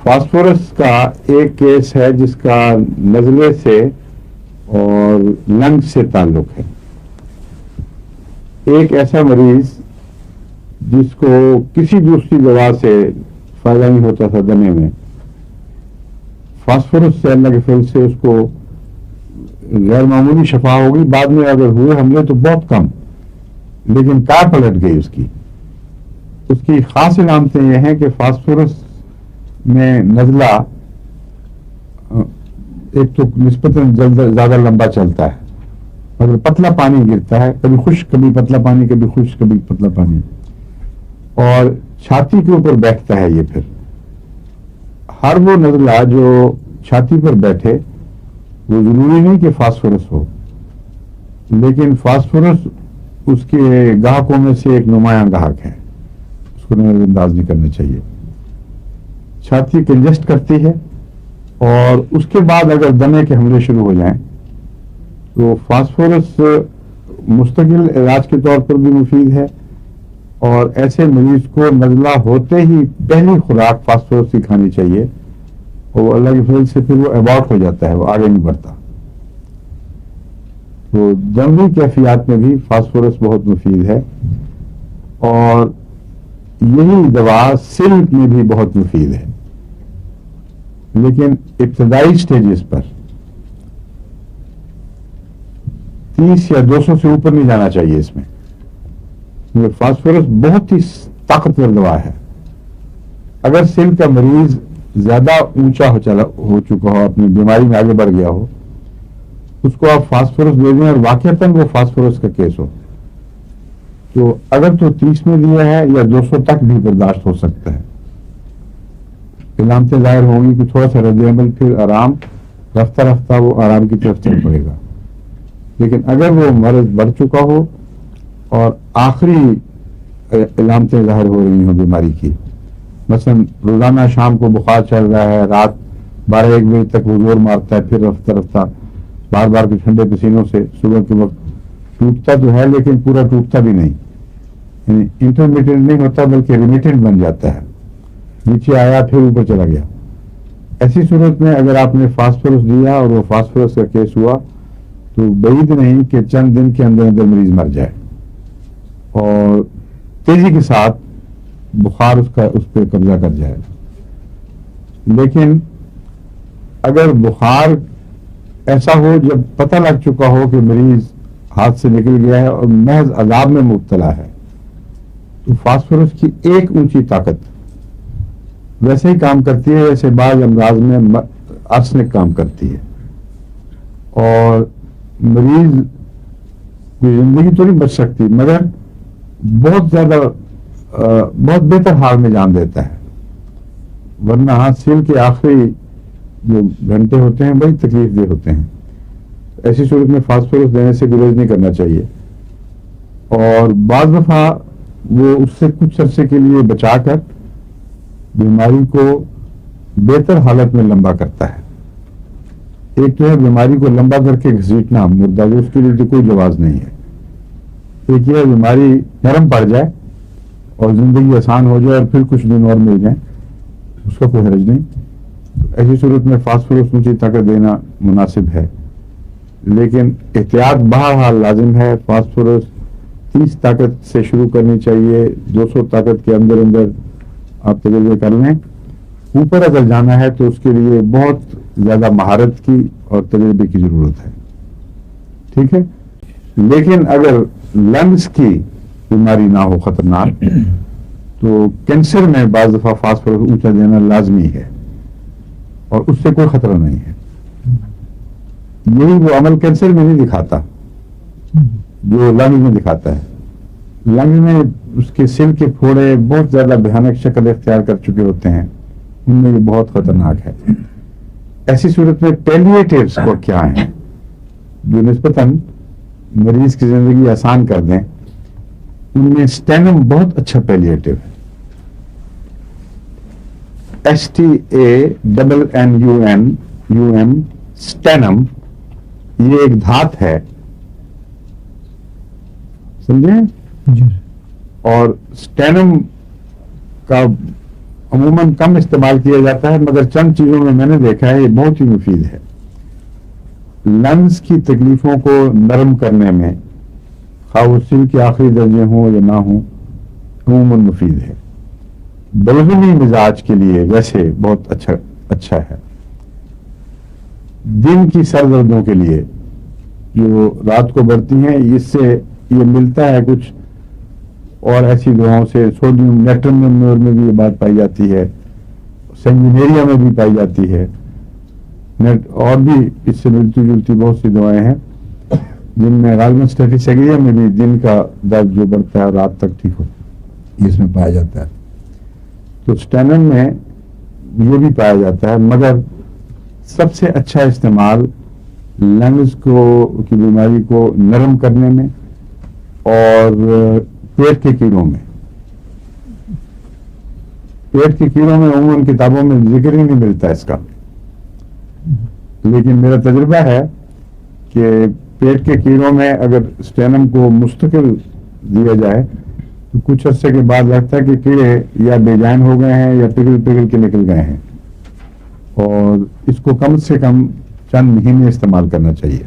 Phosphorus کا ایک case ہے جس کا نزلے سے اور لنگ سے تعلق ہے. ایک ایسا مریض جس کو کسی دوسری دوا سے فائدہ نہیں ہوتا تھا دمے میں، فاسفورس سے اللہ کے فضل سے اس کو غیر معمولی شفا ہوگی. بعد میں اگر ہوئے حملے تو بہت کم، لیکن کار پلٹ گئی اس کی خاص علامتیں یہ ہیں کہ فاسفورس میں نزلہ ایک تو نسبتاً زیادہ لمبا چلتا ہے، مگر پتلا پانی گرتا ہے، کبھی خشک کبھی پتلا پانی، کبھی خشک کبھی پتلا پانی، اور چھاتی کے اوپر بیٹھتا ہے. یہ پھر ہر وہ نزلہ جو چھاتی پر بیٹھے وہ ضروری نہیں کہ فاسفورس ہو، لیکن فاسفورس اس کے گاہکوں میں سے ایک نمایاں گاہک ہے، اس کو نظر انداز نہیں کرنا چاہیے. چھاتی کنجسٹ کرتی ہے، اور اس کے بعد اگر دمے کے حملے شروع ہو جائیں تو فاسفورس مستقل علاج کے طور پر بھی مفید ہے، اور ایسے مریض کو نزلہ ہوتے ہی پہلی خوراک فاسفورس کی کھانی چاہیے، اور وہ اللہ کے فضل سے پھر وہ ایبارٹ ہو جاتا ہے، وہ آگے نہیں بڑھتا. تو جنگی کیفیات میں بھی فاسفورس بہت مفید ہے، اور یہی دوا سلک میں بھی بہت مفید ہے، لیکن ابتدائی سٹیجز پر 30 یا 200 سے اوپر نہیں جانا چاہیے اس میں. یہ فاسفورس بہت ہی طاقتور دوا ہے. اگر سلک کا مریض زیادہ اونچا ہو چکا ہو، اپنی بیماری میں آگے بڑھ گیا ہو، اس کو آپ فاسفورس دے دیں اور واقعتاً وہ فاسفورس کا کیس ہو، تو اگر تو 30 میں دیا ہے یا 200 تک بھی برداشت ہو سکتا ہے. علامتیں ظاہر ہوں گی کہ تھوڑا سا رد عمل، پھر آرام، رفتہ رفتہ وہ آرام کی طرف چل پڑے گا. لیکن اگر وہ مرض بڑھ چکا ہو اور آخری علامتیں ظاہر ہو رہی ہوں بیماری کی، مثلا روزانہ شام کو بخار چل رہا ہے، رات 12-1 بجے تک وہ زور مارتا ہے، پھر رفتہ رفتہ بار بار کے ٹھنڈے پسینوں سے صبح کے وقت ٹوٹتا تو ہے لیکن پورا ٹوٹتا بھی نہیں، یعنی انٹرمیڈیٹ نہیں ہوتا بلکہ ریمیٹنٹ بن جاتا ہے، نیچے آیا پھر اوپر چلا گیا. ایسی صورت میں اگر آپ نے فاسفورس دیا اور وہ فاسفورس کا کیس ہوا تو بعید نہیں کہ چند دن کے اندر اندر مریض مر جائے، اور تیزی کے ساتھ بخار اس پہ قبضہ کر جائے. لیکن اگر بخار ایسا ہو جب پتہ لگ چکا ہو کہ مریض ہاتھ سے نکل گیا ہے اور محض عذاب میں مبتلا ہے، تو فاسفورس کی ایک اونچی طاقت ویسے ہی کام کرتی ہے جیسے بعض امراض میں آرسنک کام کرتی ہے، اور مریض کی زندگی تو نہیں بچ سکتی مگر بہت زیادہ بہت بہتر حال میں جان دیتا ہے. ورنہ سیل کے آخری جو گھنٹے ہوتے ہیں بڑی تکلیف دہ ہوتے ہیں. ایسی صورت میں فاسفورس دینے سے گریز نہیں کرنا چاہیے، اور بعض دفعہ وہ اس سے کچھ عرصے کے لیے بچا کر بیماری کو بہتر حالت میں لمبا کرتا ہے. ایک تو ہے بیماری کو لمبا کر کے گھسیٹنا مردہ، اس کے لیے تو کوئی جواز نہیں ہے. ایک یہ ہے بیماری نرم پڑ جائے اور زندگی آسان ہو جائے اور پھر کچھ دن اور مل جائیں، اس کا کوئی حرج نہیں. ایسی صورت میں فاسفورس اونچی طاقت دینا مناسب ہے، لیکن احتیاط بہرحال لازم ہے. فاسفورس 30 طاقت سے شروع کرنی چاہیے، 200 طاقت کے اندر اندر آپ تجربے کر لیں. اوپر اگر جانا ہے تو اس کے لیے بہت زیادہ مہارت کی اور تجربے کی ضرورت ہے. ٹھیک ہے، لیکن اگر لنگس کی بیماری نہ ہو خطرناک تو کینسر میں بعض دفعہ فاسفورس اونچا دینا لازمی ہے، اور اس سے کوئی خطرہ نہیں ہے. یہی وہ عمل کینسر میں نہیں دکھاتا جو لنگ میں دکھاتا ہے. لنگ میں اس کے سل کے پھوڑے بہت زیادہ بھیانک شکل اختیار کر چکے ہوتے ہیں، ان میں یہ بہت خطرناک ہے. ایسی صورت میں پیلیٹیوز کو کیا ہیں جو نسبتاً مریض کی زندگی آسان کر دیں، ان میں اسٹینم بہت اچھا پیلیٹیو ہے. STANNUM اسٹینم، یہ ایک دھات ہے، سمجھے؟ اور اسٹینم کا عموماً کم استعمال کیا جاتا ہے، مگر چند چیزوں میں نے دیکھا ہے یہ بہت ہی مفید ہے. لنگز کی تکلیفوں کو نرم کرنے میں، خواہ وہ سل کے آخری درجے ہوں یا نہ ہوں، عموماً مفید ہے. بلغمی مزاج کے لیے ویسے بہت اچھا ہے. دن کی سر دردوں کے لیے جو رات کو بڑھتی ہیں، اس سے یہ ملتا ہے کچھ اور ایسی دواؤں سے. سوڈیم نیٹرمور میں بھی یہ بات پائی جاتی ہے، سنگینیریا میں بھی پائی جاتی ہے، اور بھی اس سے ملتی جلتی بہت سی دوائیں ہیں جن میں غالباً اسٹیفیسیگریا میں بھی دن کا درد جو بڑھتا ہے رات تک ٹھیک ہوتا ہے، اس میں پایا جاتا ہے. تو اسٹینن میں یہ بھی پایا جاتا ہے، مگر سب سے اچھا استعمال لنگز کی بیماری کو نرم کرنے میں اور پیٹ کے کیڑوں میں. پیٹ کے کیڑوں میں عموماً کتابوں میں ذکر ہی نہیں ملتا اس کا، لیکن میرا تجربہ ہے کہ پیٹ کے کیڑوں میں اگر اسٹینم کو مستقل دیا جائے تو کچھ عرصے کے بعد لگتا ہے کہ کیڑے یا بے جان ہو گئے ہیں یا پگھل کے نکل گئے ہیں، اور اس کو کم سے کم چند مہینے استعمال کرنا چاہیے.